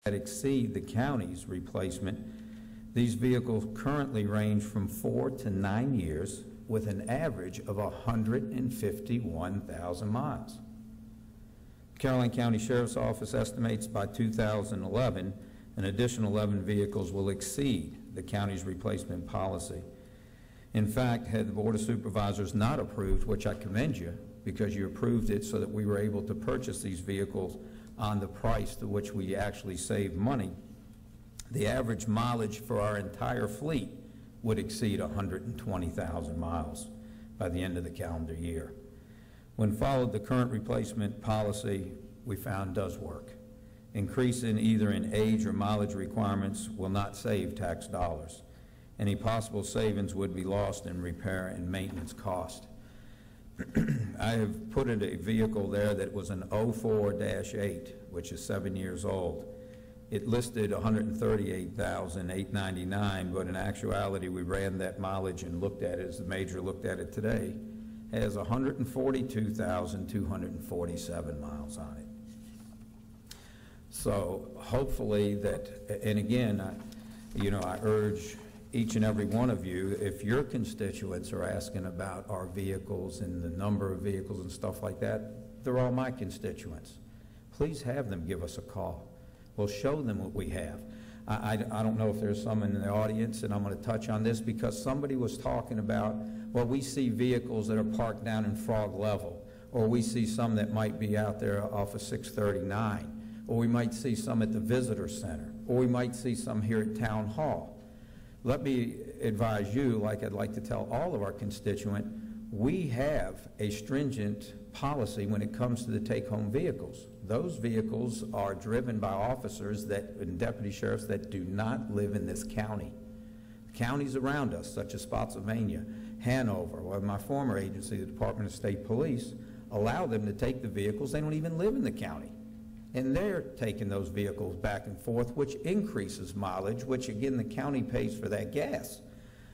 that exceed the county's replacement. These vehicles currently range from 4 to 9 years with an average of 151,000 miles. Caroline County Sheriff's Office estimates by 2011, an additional 11 vehicles will exceed the county's replacement policy. In fact, had the Board of Supervisors not approved, which I commend you, because you approved it so that we were able to purchase these vehicles on the price to which we actually saved money, the average mileage for our entire fleet would exceed 120,000 miles by the end of the calendar year. When followed, the current replacement policy we found does work. Increasing either in age or mileage requirements will not save tax dollars. Any possible savings would be lost in repair and maintenance cost. I have put in a vehicle there that was an 04-8, which is 7 years old. It listed 138,899, but in actuality, we ran that mileage and looked at it as the major looked at it today, has 142,247 miles on it. So hopefully that, and again, I urge each and every one of you, if your constituents are asking about our vehicles and the number of vehicles and stuff like that, they're all my constituents. Please have them give us a call. We'll show them what we have. I don't know if there's some in the audience, and I'm going to touch on this because somebody was talking about, well, we see vehicles that are parked down in Frog Level, or we see some that might be out there off of 639, or we might see some at the Visitor Center, or we might see some here at Town Hall. Let me advise you, like I'd like to tell all of our constituents, we have a stringent policy when it comes to the take-home vehicles. Those vehicles are driven by officers and deputy sheriffs that do not live in this county. Counties around us, such as Spotsylvania, Hanover, or my former agency, the Department of State Police, allow them to take the vehicles. They don't even live in the county. And they're taking those vehicles back and forth, which increases mileage, which again the county pays for that gas.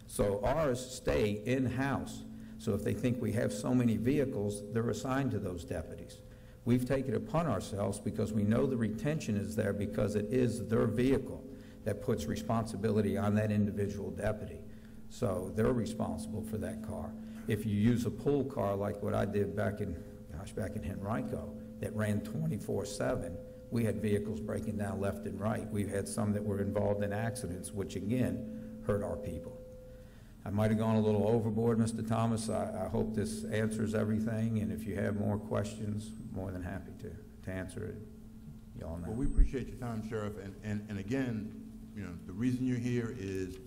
So ours stay in-house. So if they think we have so many vehicles, they're assigned to those deputies. We've taken it upon ourselves because we know the retention is there because it is their vehicle that puts responsibility on that individual deputy. So they're responsible for that car. If you use a pool car like what I did back in Henrico, that ran 24/7, we had vehicles breaking down left and right. We've had some that were involved in accidents, which again hurt our people. I might have gone a little overboard, Mr. Thomas. I hope this answers everything, and if you have more questions, more than happy to answer it. Y'all know. Well, we appreciate your time, Sheriff, and again, the reason you're here is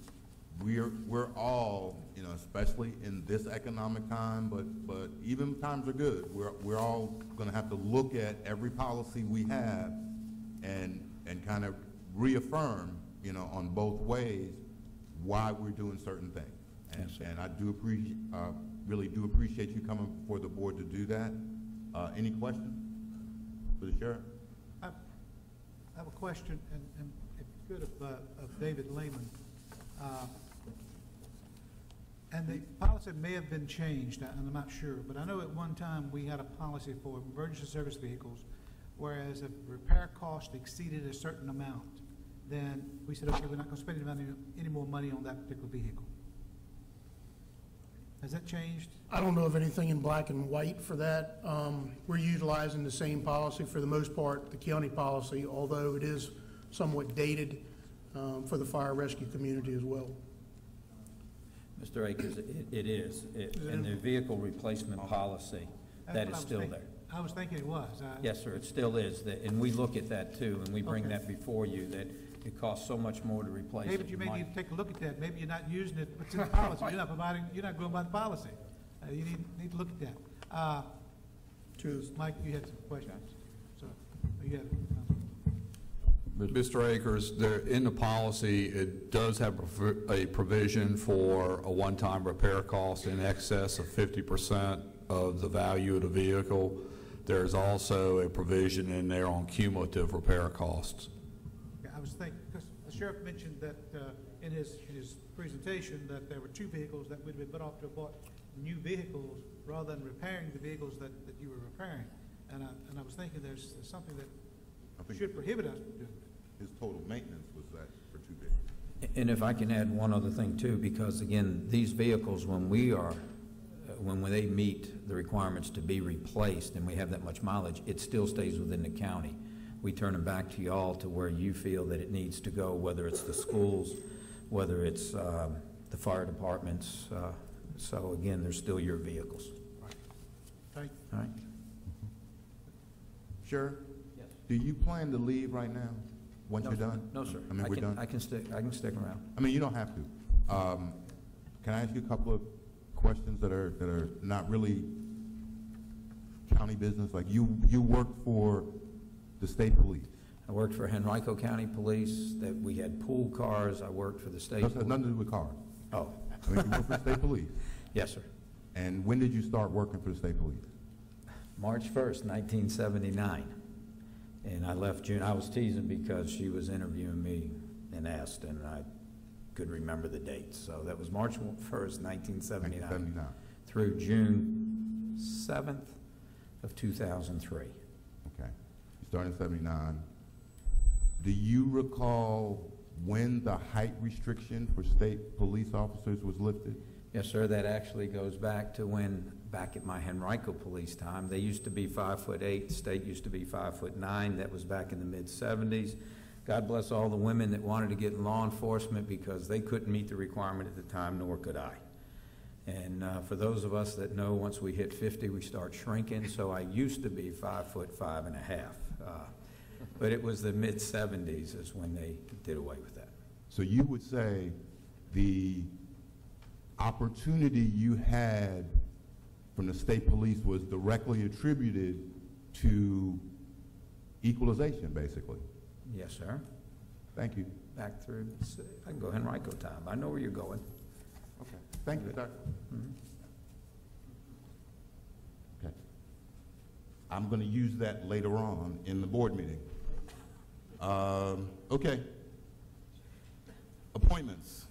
we're all, especially in this economic time, but even times are good. We're all going to have to look at every policy we have and kind of reaffirm, on both ways why we're doing certain things. And I do really do appreciate you coming before the board to do that. Any questions for the sheriff? I have a question, and if you could, of David Lehman. And the policy may have been changed, and I'm not sure, but I know at one time we had a policy for emergency service vehicles, whereas if repair cost exceeded a certain amount, then we said, okay, we're not going to spend any more money on that particular vehicle. Has that changed? I don't know of anything in black and white for that. We're utilizing the same policy for the most part, the county policy, although it is somewhat dated for the fire rescue community as well. Mr. Akers, it is. In the vehicle replacement policy, that is still there. I was thinking it was. Yes, sir, it still is. And we look at that too, and we bring that before you, that it costs so much more to replace it. David, you may need to take a look at that. Maybe you're not using it, but it's in the policy. You're not going by the policy. You need to look at that. Mike, you had some questions. So you had Mr. Akers, in the policy, it does have a provision for a one-time repair cost in excess of 50% of the value of the vehicle. There's also a provision in there on cumulative repair costs. Yeah, I was thinking, because the sheriff mentioned that in his presentation that there were two vehicles that would have been better off to have bought new vehicles rather than repairing the vehicles that you were repairing. And I was thinking there's something that should prohibit us from doing it. his total maintenance was that for 2 vehicles. And if I can add one other thing too, because again, these vehicles, when they meet the requirements to be replaced and we have that much mileage, it still stays within the county. We turn them back to y'all to where you feel that it needs to go, whether it's the schools, whether it's the fire departments. So again, they're still your vehicles. Thank All right? Sheriff? Yes. Do you plan to leave right now, once No, you're sir. done? No, sir. I mean, we're done? I can stick around. I mean, you don't have to. Can I ask you a couple of questions that are not really county business? Like you work for the state police. I worked for Henrico County Police, that we had pool cars. I worked for the state. That has nothing to do with cars. Oh, I mean, you work for the state police. yes, sir. And when did you start working for the state police? March 1st, 1979. And I left June. I was teasing because she was interviewing me and asked, and I could remember the dates. So that was March 1st, 1979. 1979. Through June 7th of 2003. Okay. You started in 79. Do you recall when the height restriction for state police officers was lifted? Yes, sir. That actually goes back to when, back at my Henrico police time, they used to be 5'8". The state used to be 5'9". That was back in the mid-70s. God bless all the women that wanted to get in law enforcement because they couldn't meet the requirement at the time, nor could I. And for those of us that know, once we hit 50, we start shrinking. So I used to be 5'5.5". But it was the mid-70s is when they did away with that. So you would say the opportunity you had from the state police was directly attributed to equalization, basically. Yes, sir. Thank you. Back through, I can go Henrico time. I know where you're going. Okay. Thank you, sir. Mhm. Okay. I'm going to use that later on in the board meeting. Okay. Appointments.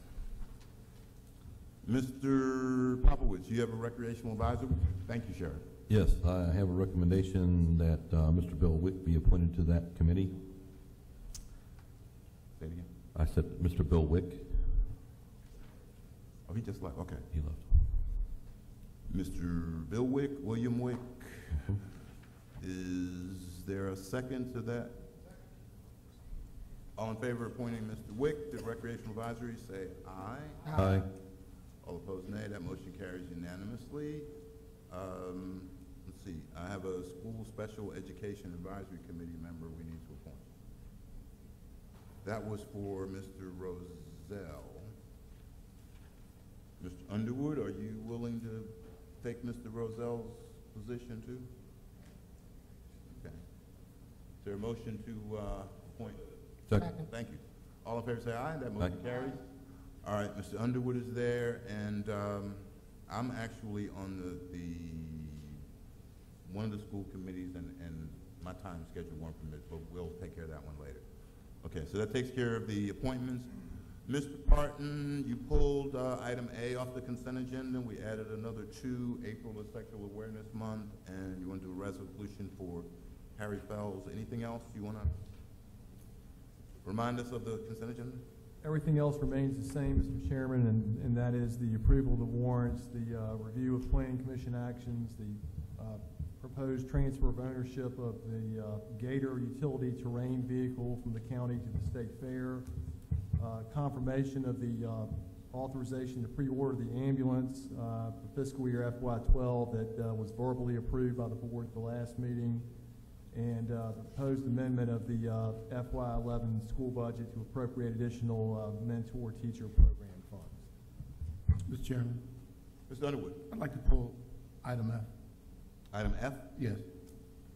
Mr. Popowitz, you have a recreational advisor? Thank you, Sheriff. Yes, I have a recommendation that Mr. Bill Wick be appointed to that committee. Say it again. I said Mr. Bill Wick. Oh, he just left. Okay. He left. Mr. Bill Wick, William Wick. Is there a second to that? All in favor of appointing Mr. Wick to the Recreational Advisory, say aye. Aye. All opposed, nay. That motion carries unanimously. Let's see. I have a School Special Education Advisory Committee member we need to appoint. That was for Mr. Rozelle. Mr. Underwood, are you willing to take Mr. Rozelle's position too? Okay. Is there a motion to appoint? Second. Thank you. All in favor say aye. That motion carries. All right, Mr. Underwood is there, and I'm actually on one of the school committees, and my time schedule won't permit, but we'll take care of that one later. Okay, so that takes care of the appointments. Mr. Parton, you pulled item A off the consent agenda. We added another 2. April is Sexual Awareness Month, and you want to do a resolution for Harry Fells. Anything else you want to remind us of the consent agenda? Everything else remains the same, Mr. Chairman, and that is the approval of the warrants, the review of planning commission actions, the proposed transfer of ownership of the Gator utility terrain vehicle from the county to the state fair, confirmation of the authorization to pre-order the ambulance for fiscal year FY12 that was verbally approved by the board at the last meeting, and the proposed amendment of the FY11 school budget to appropriate additional mentor teacher program funds. Mr. Chairman, Mr. Underwood. I'd like to pull item F. Item F? Yes.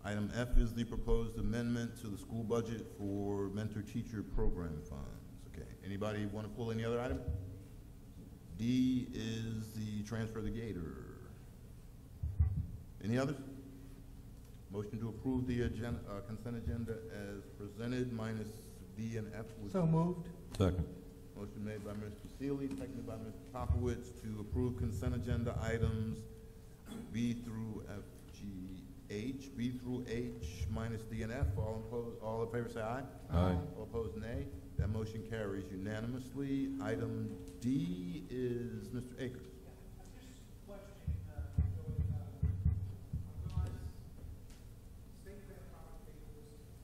Item F is the proposed amendment to the school budget for mentor teacher program funds. Okay, anybody want to pull any other item? D is the transfer of the Gator. Any others? Motion to approve the agenda, consent agenda as presented minus D and F. So moved. Second. Motion made by Mr. Seeley, seconded by Mr. Popowitz to approve consent agenda items B through F, G, H, B through H minus D and F. All in favor say aye. Aye. All opposed, nay. That motion carries unanimously. Item D is Mr. Akers.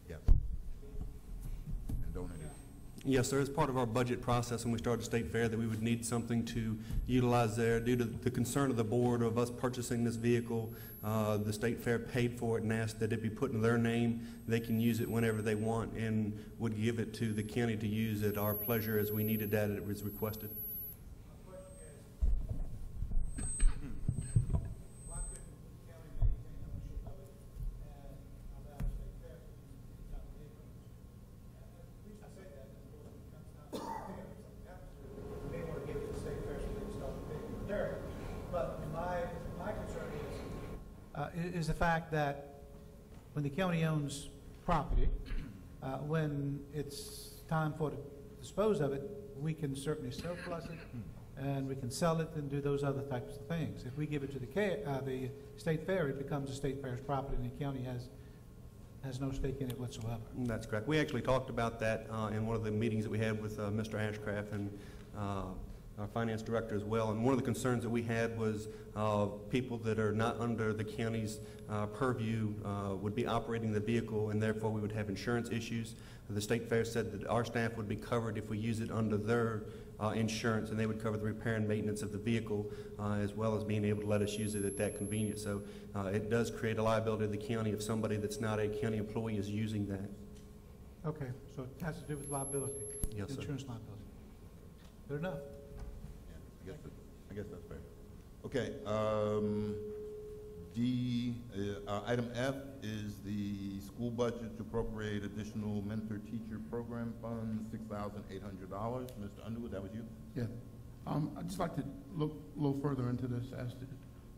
Yes. And donated. Yes, sir. As part of our budget process when we started the state fair, that we would need something to utilize there. Due to the concern of the board of us purchasing this vehicle, the state fair paid for it and asked that it be put in their name. They can use it whenever they want and would give it to the county to use at our pleasure as we needed that it was requested. Is the fact that when the county owns property, when it's time for to dispose of it, we can certainly surplus it, and we can sell it and do those other types of things. If we give it to the state fair, it becomes the state fair's property, and the county has no stake in it whatsoever. That's correct. We actually talked about that in one of the meetings that we had with Mr. Ashcraft and our finance director as well. And one of the concerns that we had was people that are not under the county's purview would be operating the vehicle, and therefore we would have insurance issues. The state fair said that our staff would be covered if we use it under their insurance, and they would cover the repair and maintenance of the vehicle as well as being able to let us use it at that convenience. So it does create a liability to the county if somebody that's not a county employee is using that. Okay, so it has to do with liability. Yes, sir. Insurance liability. Good enough. I guess that's fair. Okay, item F is the school budget to appropriate additional mentor-teacher program funds, $6,800. Mr. Underwood, that was you? Yeah. I'd just like to look a little further into this as to,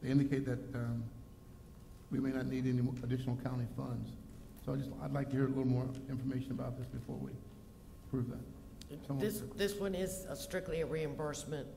they indicate that we may not need any additional county funds. So I'd like to hear a little more information about this before we approve that. This one is strictly a reimbursement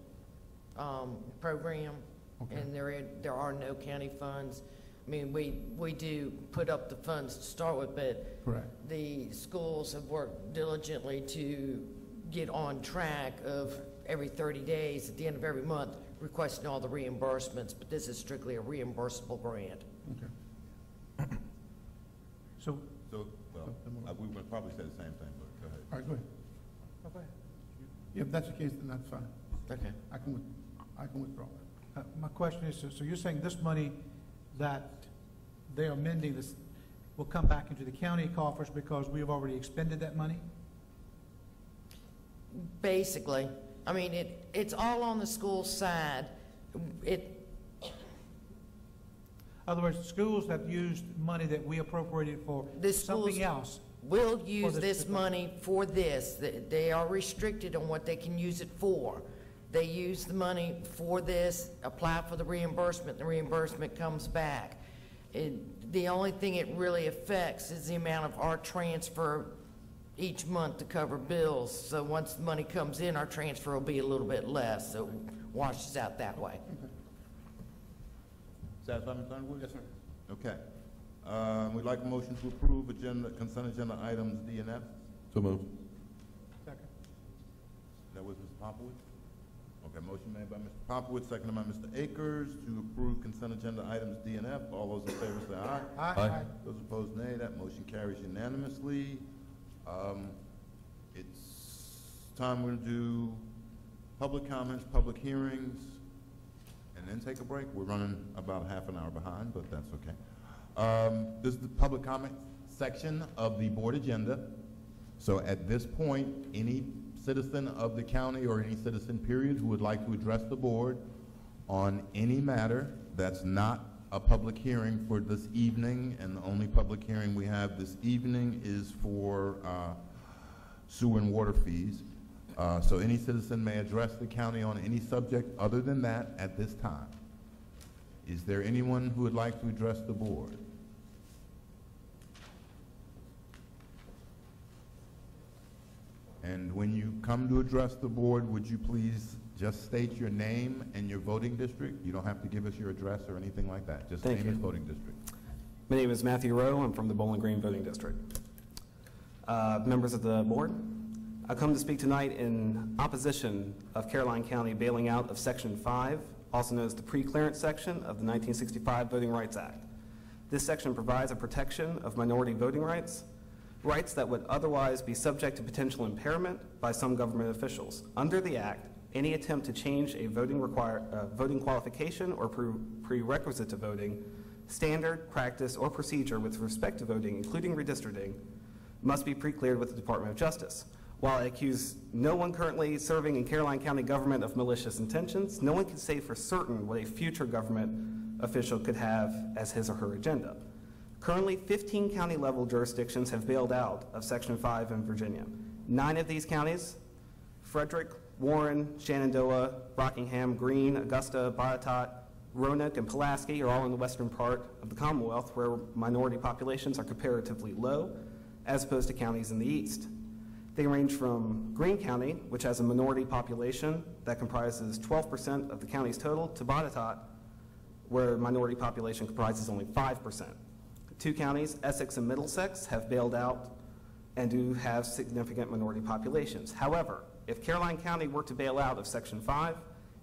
program, Okay. and there are no county funds. I mean, we do put up the funds to start with, but Correct. the schools have worked diligently to get on track of every 30 days, at the end of every month, requesting all the reimbursements, but this is strictly a reimbursable grant. Okay. So, We would probably say the same thing, but go ahead. All right, go ahead. okay. Yeah, if that's the case, then that's fine. Okay. I can withdraw that. My question is, so you're saying this money that they are amending this will come back into the county coffers because we have already expended that money? Basically, I mean, it's all on the school side. In other words, schools have used money that we appropriated for The schools something else. will use this this particular- money for this. They are restricted on what they can use it for. They use the money for this, apply for the reimbursement comes back. The only thing it really affects is the amount of our transfer each month to cover bills. So once the money comes in, our transfer will be a little bit less, so it washes out that way. Satisfied, Mr. Underwood? Yes, sir. Okay. We'd like a motion to approve consent agenda items D and F. So moved. Second. That was Mr. Popowitz? Okay, motion made by Mr. Popowitz, seconded by Mr. Akers to approve consent agenda items D and F. All those in favor say aye. Aye. Those opposed, nay. That motion carries unanimously. It's time we're going to do public comments, public hearings, and then take a break. We're running about half an hour behind, but that's okay. This is the public comment section of the board agenda. So at this point, any citizen of the county or any citizen period who would like to address the board on any matter that's not a public hearing for this evening, and the only public hearing we have this evening is for sewer and water fees. So any citizen may address the county on any subject other than that at this time. Is there anyone who would like to address the board? And when you come to address the board, would you please just state your name and your voting district? You don't have to give us your address or anything like that. Just name and voting district. My name is Matthew Rowe. I'm from the Bowling Green Voting District. Members of the board, I come to speak tonight in opposition of Caroline County bailing out of Section 5, also known as the pre-clearance section of the 1965 Voting Rights Act. This section provides a protection of minority voting rights, rights that would otherwise be subject to potential impairment by some government officials. Under the Act, any attempt to change a voting qualification or prerequisite to voting, standard, practice, or procedure with respect to voting, including redistricting, must be pre-cleared with the Department of Justice. While I accuse no one currently serving in Caroline County government of malicious intentions, no one can say for certain what a future government official could have as his or her agenda. Currently, 15 county-level jurisdictions have bailed out of Section 5 in Virginia. 9 of these counties, Frederick, Warren, Shenandoah, Rockingham, Greene, Augusta, Botetourt, Roanoke, and Pulaski are all in the western part of the Commonwealth where minority populations are comparatively low, as opposed to counties in the east. They range from Greene County, which has a minority population that comprises 12% of the county's total, to Botetourt, where minority population comprises only 5%. 2 counties, Essex and Middlesex, have bailed out and do have significant minority populations. However, if Caroline County were to bail out of Section 5,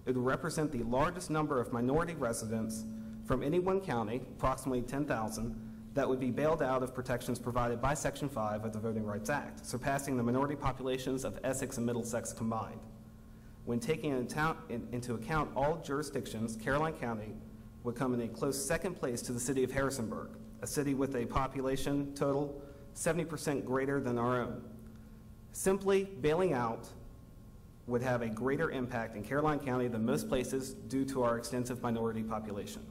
it would represent the largest number of minority residents from any one county, approximately 10,000, that would be bailed out of protections provided by Section 5 of the Voting Rights Act, surpassing the minority populations of Essex and Middlesex combined. When taking into account all jurisdictions, Caroline County would come in a close second place to the city of Harrisonburg, a city with a population total 70% greater than our own. Simply bailing out would have a greater impact in Caroline County than most places due to our extensive minority population.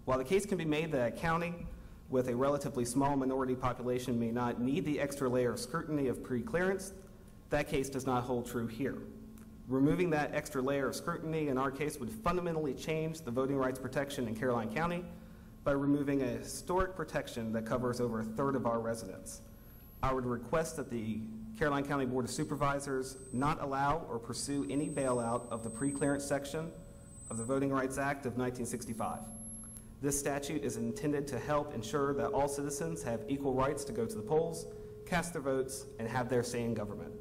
While the case can be made that a county with a relatively small minority population may not need the extra layer of scrutiny of pre-clearance, that case does not hold true here. Removing that extra layer of scrutiny in our case would fundamentally change the voting rights protection in Caroline County by removing a historic protection that covers over 1/3 of our residents. I would request that the Caroline County Board of Supervisors not allow or pursue any bailout of the pre-clearance section of the Voting Rights Act of 1965. This statute is intended to help ensure that all citizens have equal rights to go to the polls, cast their votes, and have their say in government.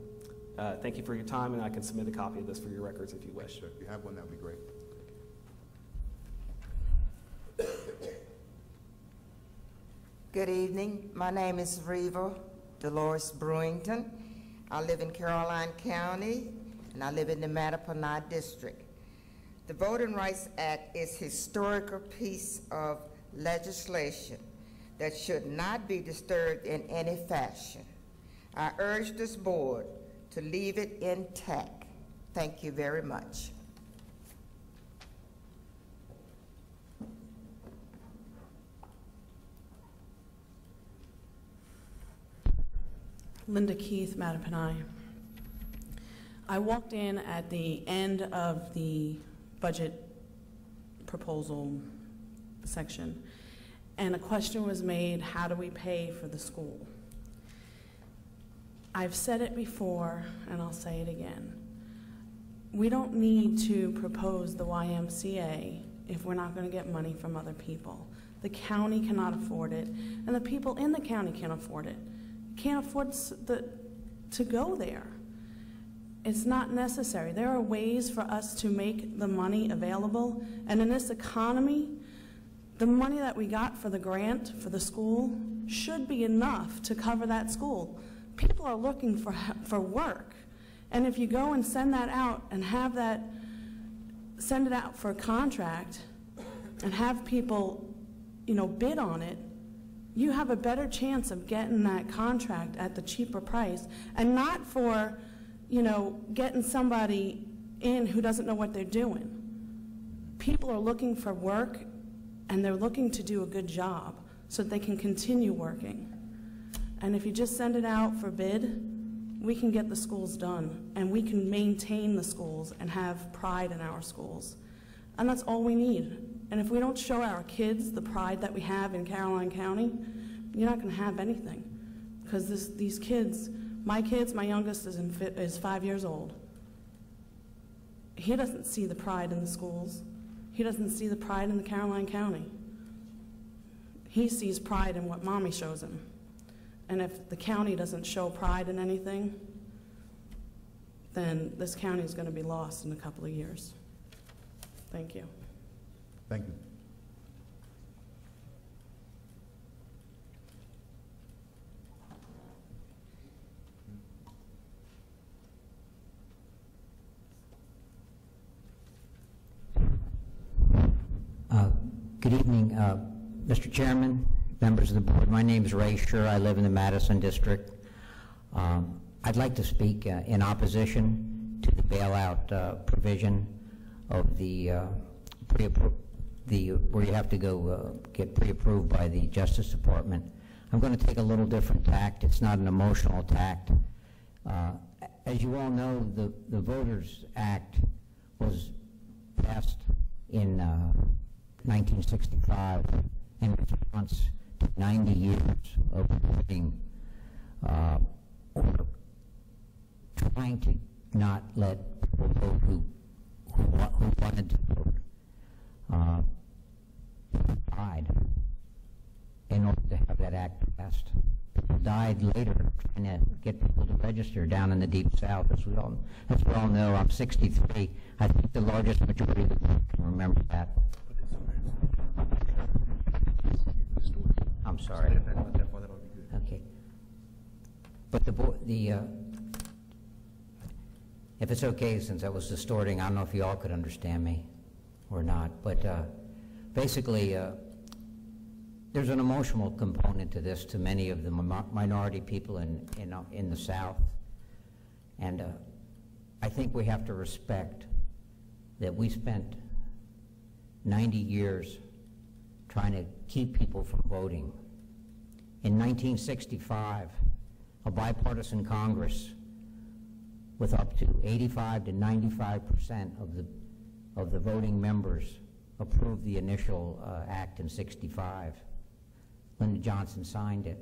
Thank you for your time, and I can submit a copy of this for your records if you wish. If you have one, that would be great. Good evening. My name is Reva Dolores Brewington. I live in Caroline County, and I live in the Mattaponi District. The Voting Rights Act is a historical piece of legislation that should not be disturbed in any fashion. I urge this board to leave it intact. Thank you very much. Linda Keith, Mattaponi. I walked in at the end of the budget proposal section, and a question was made, how do we pay for the school? I've said it before, and I'll say it again. We don't need to propose the YMCA if we're not going to get money from other people. The county cannot afford it, and the people in the county can't afford it. Can't afford to go there. It's not necessary. There are ways for us to make the money available, and in this economy, the money that we got for the grant for the school should be enough to cover that school. People are looking for work, and if you go and send that out and have that, send it out for a contract and have people, bid on it, you have a better chance of getting that contract at the cheaper price, and not for getting somebody in who doesn't know what they're doing. People are looking for work, and they're looking to do a good job so that they can continue working. And if you just send it out for bid, we can get the schools done, and we can maintain the schools and have pride in our schools. And that's all we need. And if we don't show our kids the pride that we have in Caroline County, you're not going to have anything. Because these kids, my youngest is 5 years old. He doesn't see the pride in the schools. He doesn't see the pride in the Caroline County. he sees pride in what mommy shows him. And if the county doesn't show pride in anything, then this county is going to be lost in a couple of years. Thank you. Thank you. Good evening, Mr. Chairman, members of the board. My name is Ray Scher. I live in the Madison District. I'd like to speak in opposition to the bailout provision of the where you have to go get pre-approved by the Justice Department. I'm going to take a little different tact. It's not an emotional tact. As you all know, the Voters Act was passed in 1965 in response to 90 years of voting or trying to not let people vote who wanted to vote. Died in order to have that act passed. People died later trying to get people to register down in the Deep South, as we all know. I'm 63. I think the largest majority of the group can remember that. I'm sorry. Okay. But if it's okay, since I was distorting, I don't know if you all could understand me or not, but basically, there's an emotional component to this to many of the minority people in the South, and I think we have to respect that we spent 90 years trying to keep people from voting. In 1965, a bipartisan Congress with up to 85 to 95% of the voting members approved the initial act in 65. Lyndon Johnson signed it.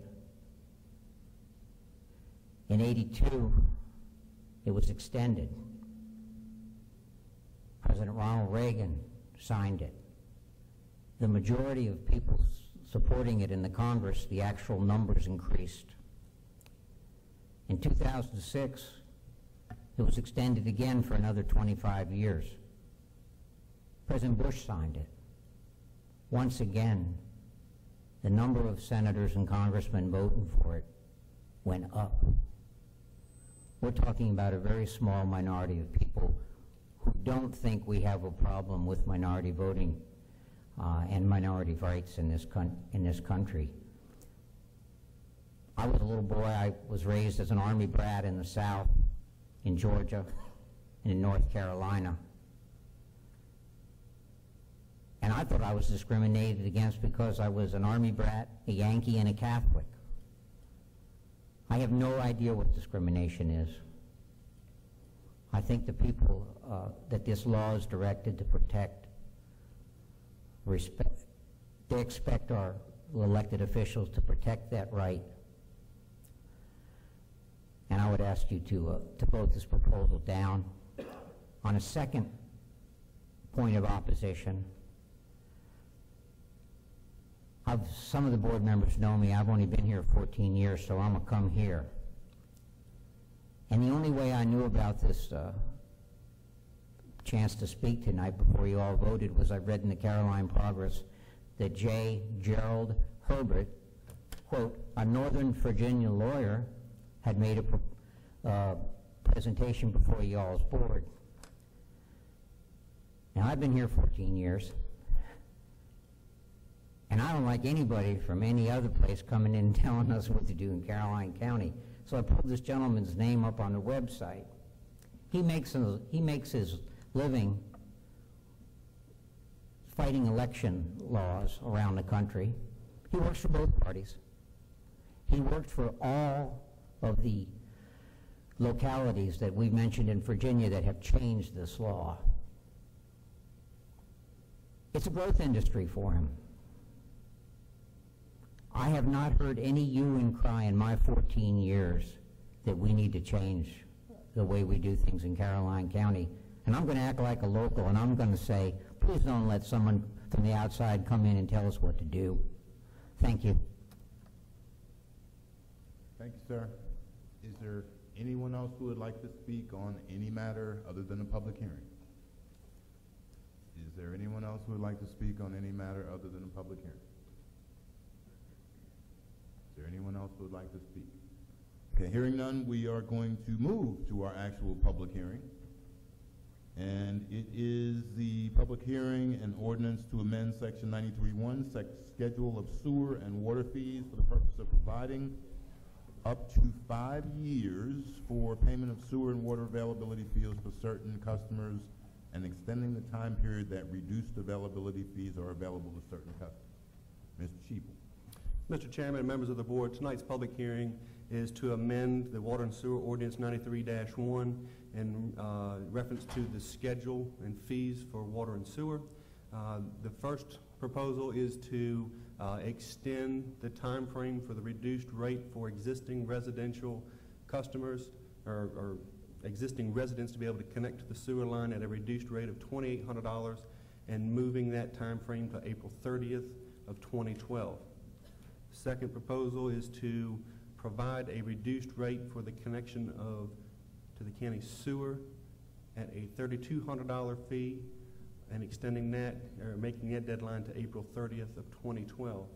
In 82, it was extended. President Ronald Reagan signed it. The majority of people supporting it in the Congress, the actual numbers increased. In 2006, it was extended again for another 25 years. President Bush signed it. Once again, the number of senators and congressmen voting for it went up. We're talking about a very small minority of people who don't think we have a problem with minority voting and minority rights in this country. I was a little boy. I was raised as an Army brat in the South, in Georgia, and in North Carolina. And I thought I was discriminated against because I was an Army brat, a Yankee, and a Catholic. I have no idea what discrimination is. I think the people that this law is directed to protect, they expect our elected officials to protect that right. And I would ask you to vote this proposal down. On a second point of opposition, some of the board members know me. I've only been here 14 years, so I'm a come here. And the only way I knew about this chance to speak tonight before you all voted was I read in the Caroline Progress that J. Gerald Herbert, quote, a Northern Virginia lawyer, had made a presentation before y'all's board. Now, I've been here 14 years, and I don't like anybody from any other place coming in and telling us what to do in Caroline County. So I pulled this gentleman's name up on the website. He makes his living fighting election laws around the country. He works for both parties. He worked for all of the localities that we mentioned in Virginia that have changed this law. It's a growth industry for him. I have not heard any hue and cry in my 14 years that we need to change the way we do things in Caroline County. And I'm going to act like a local, and I'm going to say, please don't let someone from the outside come in and tell us what to do. Thank you. Thank you, sir. Is there anyone else who would like to speak on any matter other than a public hearing? Is there anyone else who would like to speak on any matter other than a public hearing? Is there anyone else who would like to speak? Okay, hearing none, we are going to move to our actual public hearing. And it is the public hearing and ordinance to amend Section 93.1, Schedule of Sewer and Water Fees for the purpose of providing up to 5 years for payment of sewer and water availability fees for certain customers and extending the time period that reduced availability fees are available to certain customers. Mr. Shebel. Mr. Chairman and members of the board, tonight's public hearing is to amend the Water and Sewer Ordinance 93-1 in reference to the schedule and fees for water and sewer. The first proposal is to extend the time frame for the reduced rate for existing residential customers or existing residents to be able to connect to the sewer line at a reduced rate of $2,800 and moving that time frame to April 30th of 2012. Second proposal is to provide a reduced rate for the connection to the county sewer at a $3,200 fee and extending that or making that deadline to April 30th of 2012.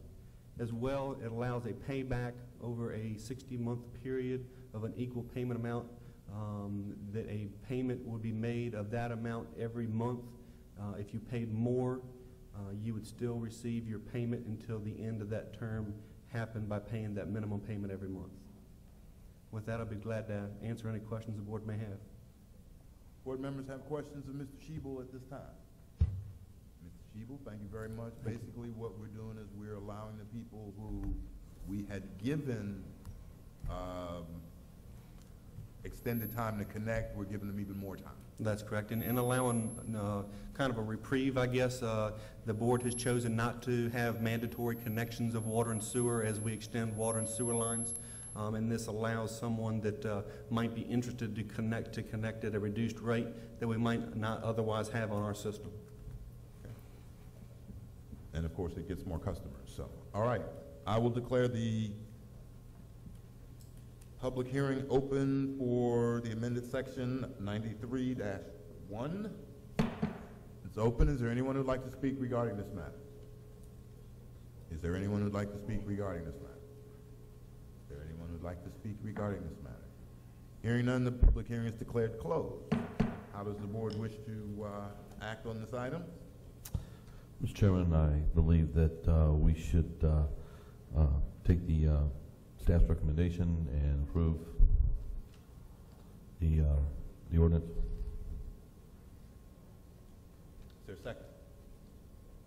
As well, it allows a payback over a 60-month period of an equal payment amount, that a payment would be made of that amount every month. If you paid more, you would still receive your payment until the end of that term happened by paying that minimum payment every month. With that, I'll be glad to answer any questions the board may have. Board members have questions of Mr. Shebel at this time? Mr. Shebel, thank you very much. Basically, what we're doing is we're allowing the people who we had given extended time to connect, we're giving them even more time. That's correct, and allowing kind of a reprieve, I guess. The board has chosen not to have mandatory connections of water and sewer as we extend water and sewer lines, and this allows someone that might be interested to connect at a reduced rate that we might not otherwise have on our system. Okay. And of course, it gets more customers. So, all right, I will declare the public hearing open for the amended section 93-1. It's open. Is there anyone who'd like to speak regarding this matter? Is there anyone who'd like to speak regarding this matter? Is there anyone who'd like to speak regarding this matter? Hearing none, the public hearing is declared closed. How does the board wish to act on this item? Mr. Chairman, I believe that we should take the staff's recommendation and approve the ordinance. Is there a second?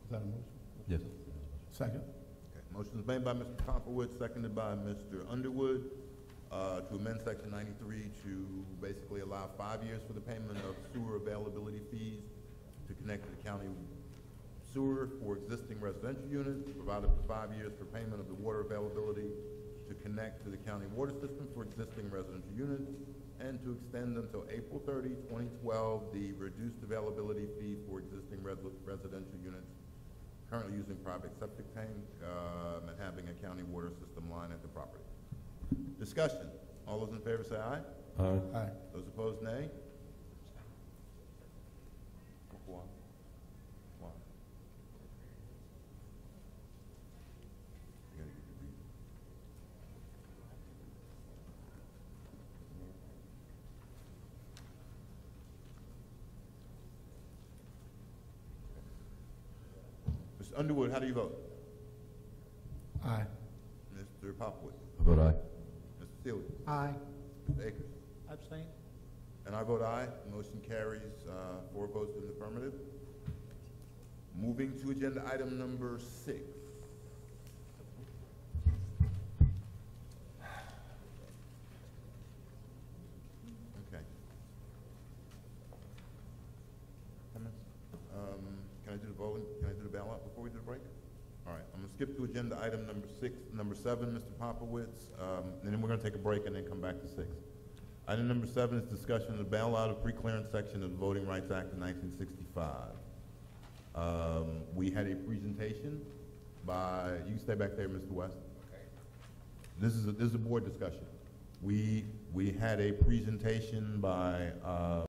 Is that a motion? Yes. Second. Okay. Motion is made by Mr. Pompowitz, seconded by Mr. Underwood, to amend Section 93 to basically allow 5 years for the payment of sewer availability fees to connect to the county sewer for existing residential units, provide up to 5 years for payment of the water availability to connect to the county water system for existing residential units, and to extend until April 30, 2012, the reduced availability fee for existing residential units currently using private septic tank and having a county water system line at the property. Discussion. All those in favor say aye. Aye. Aye. Those opposed, nay. Why? Why? You gotta get your reason. Mr. Underwood, how do you vote? Aye. Mr. Popwood? I vote aye. Mr. Seeley? Aye. Mr. Akers? Abstain? And I vote aye. Motion carries 4 votes in the affirmative. Moving to agenda item number 6. Okay. Comments? Can I do the voting? Can I do the ballot before we do the break? All right, I'm gonna skip to agenda item number 7, Mr. Popowitz, and then we're gonna take a break and then come back to 6. Item number 7 is discussion of the bailout of pre-clearance section of the Voting Rights Act of 1965. We had a presentation you can stay back there, Mr. West. Okay. This is a board discussion. We had a presentation by